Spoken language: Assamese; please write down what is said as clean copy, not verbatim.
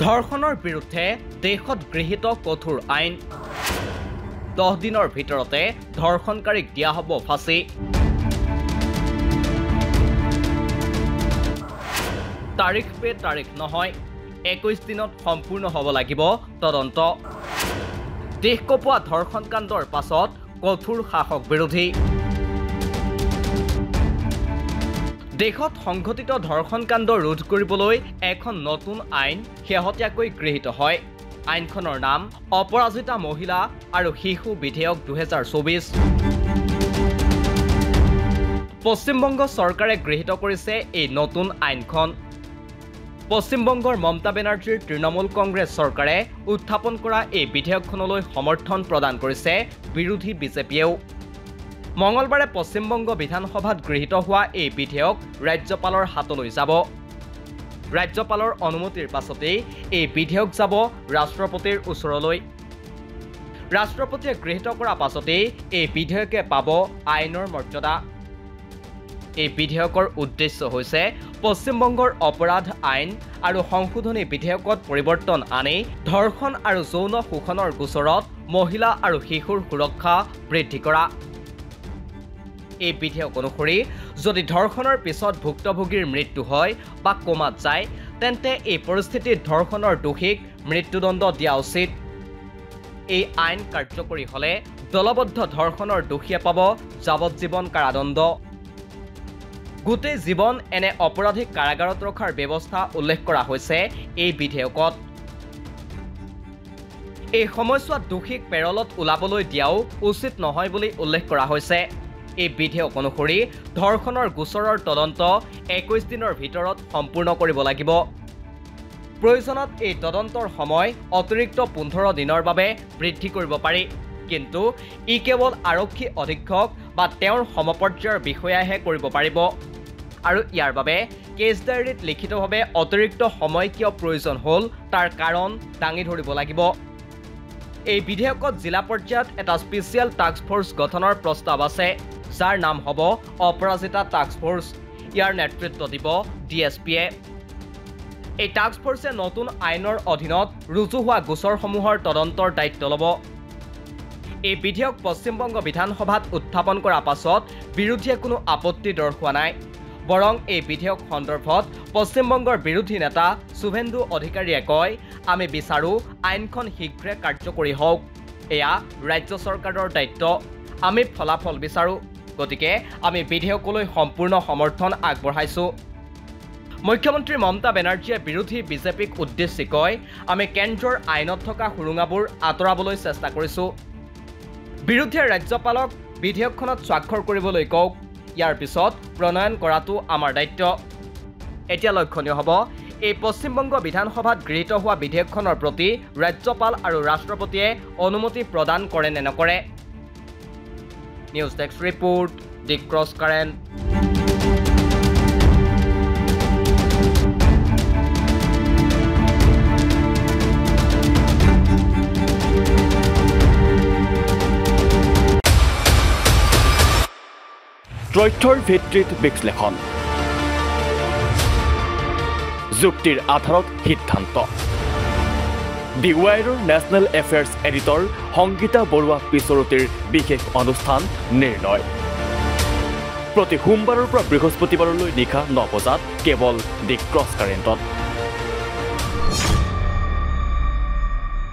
ধৰ্ষণৰ বিৰুদ্ধে দেশত গৃহীত কঠোৰ আইন 10 দিনৰ ভিতৰতে ধৰ্ষণকাৰীক দিয়া হ'ব ফাঁচী তাৰিখ পে তাৰিখ নহয় 21 দিনত সম্পূৰ্ণ হ'ব লাগিব তদন্ত দেশ কপোৱা ধৰ্ষণ কাণ্ডৰ পাছত কঠোৰ শাসক বিৰোধী দেশত সংঘটিত ধৰ্ষণ কাণ্ড ৰোধ কৰিবলৈ এখন নতুন আইন শেহতীয়াকৈ গৃহীত হয় আইনখনৰ নাম অপৰাজিতা মহিলা আৰু শিশু বিধেয়ক 2024 পশ্চিমবংগ চৰকাৰে গৃহীত কৰিছে এই নতুন আইনখন পশ্চিমবংগৰ মমতা বেনাৰ্জীৰ তৃণমূল কংগ্ৰেছ চৰকাৰে উত্থাপন কৰা এই বিধেয়কখনলৈ সমৰ্থন প্ৰদান কৰিছে বিৰোধী বিজেপিয়েও মঙলবাৰে পশ্চিমবংগ বিধানসভাত গৃহীত হোৱা এই বিধেয়ক ৰাজ্যপালৰ হাতলৈ যাব ৰাজ্যপালৰ অনুমতিৰ পাছতেই এই বিধেয়ক যাব ৰাষ্ট্ৰপতিৰ ওচৰলৈ ৰাষ্ট্ৰপতিয়ে গৃহীত কৰা পাছতেই এই বিধেয়কে পাব আইনৰ মৰ্যাদা এই বিধেয়কৰ উদ্দেশ্য হৈছে পশ্চিমবংগৰ অপৰাধ আইন আৰু সংশোধনী বিধেয়কত পৰিৱৰ্তন আনি ধৰ্ষণ আৰু যৌন শোষণৰ গোচৰত মহিলা আৰু শিশুৰ সুৰক্ষা বৃদ্ধি কৰা এই বিধেয়ক অনুসৰি যদি ধৰ্ষণৰ পিছত ভুক্তভোগীৰ মৃত্যু হয় বা কোমাত যায় তেন্তে এই পৰিস্থিতিত ধৰ্ষণৰ দোষীক মৃত্যুদণ্ড দিয়া উচিত এই আইন কাৰ্যকৰী হলে দলবদ্ধ ধৰ্ষণৰ দোষীয়ে পাব যাৱজ্জীৱন কাৰাদণ্ড গোটেই জীৱন এনে অপৰাধীক কাৰাগাৰত ৰখাৰ ব্যৱস্থা উল্লেখ কৰা হৈছে এই বিধেয়কত এই সময়ছোৱাত দোষীক পেৰলত ওলাবলৈ দিয়াও উচিত নহয় বুলি উল্লেখ কৰা হৈছে এই বিধেয়ক অনুসৰি ধৰ্ষণৰ গোচৰৰ তদন্ত 21 দিনৰ ভিতৰত সম্পূৰ্ণ কৰিব লাগিব প্ৰয়োজনত এই তদন্তৰ সময় অতিৰিক্ত 15 দিনৰ বাবে বৃদ্ধি কৰিব পাৰি কিন্তু ই কেৱল আৰক্ষী অধীক্ষক বা তেওঁৰ সমপৰ্যায়ৰ বিষয়াহে কৰিব পাৰিব আৰু ইয়াৰ বাবে কেছ ডায়েৰীত লিখিতভাৱে অতিৰিক্ত সময় কিয় প্ৰয়োজন হ'ল তাৰ কাৰণ দাঙি ধৰিব লাগিব এই বিধেয়কত জিলা পৰ্যায়ত এটা স্পেচিয়েল টাস্ক ফ'ৰ্চ গঠনৰ প্ৰস্তাৱ আছে যাৰ নাম হ'ব অপৰাজিতা টাস্ক ফ'ৰ্চ ইয়াৰ নেতৃত্ব দিব ডিএছপিয়ে এই টাস্ক ফ'ৰ্চে নতুন আইনৰ অধীনত ৰুজু হোৱা গোচৰসমূহৰ তদন্তৰ দায়িত্ব ল'ব এই বিধেয়ক পশ্চিমবংগ বিধানসভাত উত্থাপন কৰাৰ পাছত বিৰোধীয়ে কোনো আপত্তি দৰ্শোৱা নাই বৰং এই বিধেয়ক সন্দৰ্ভত পশ্চিমবংগৰ বিৰোধী নেতা শুভেন্দু অধিকাৰীয়ে কয় আমি বিচাৰো আইনখন শীঘ্ৰে কাৰ্যকৰী হওক এয়া ৰাজ্য চৰকাৰৰ দায়িত্ব আমি ফলাফল বিচাৰো গতিকে আমি বিধেয়কলৈ সম্পূৰ্ণ সমৰ্থন আগবঢ়াইছো মুখ্যমন্ত্ৰী মমতা বেনাৰ্জীয়ে বিৰোধী বিজেপিক উদ্দেশ্যি কয় আমি কেন্দ্ৰৰ আইনত থকা সুৰুঙাবোৰ আঁতৰাবলৈ চেষ্টা কৰিছো বিৰোধীয়ে ৰাজ্যপালক বিধেয়কখনত স্বাক্ষৰ কৰিবলৈ কওক ইয়াৰ পিছত প্ৰণয়ন কৰাটো আমাৰ দায়িত্ব এতিয়া লক্ষণীয় হ'ব এই পশ্চিমবংগ বিধানসভাত গৃহীত হোৱা বিধেয়কখনৰ প্ৰতি ৰাজ্যপাল আৰু ৰাষ্ট্ৰপতিয়ে অনুমতি প্ৰদান কৰে নে নকৰে news desk report the cross current তথ্যৰ ভিত্তিত বিশ্লেষণ যুক্তিৰ আধাৰত সিদ্ধান্ত দি ৱাইৰৰ national affairs editor Sangeeta Barua পিছৰতিৰ বিশেষ অনুষ্ঠান নিৰ্ণয় প্ৰতি সোমবাৰৰ পৰা বৃহস্পতিবাৰলৈ নিশা 9 বজাত কেৱল দি ক্ৰছ কাৰেণ্টত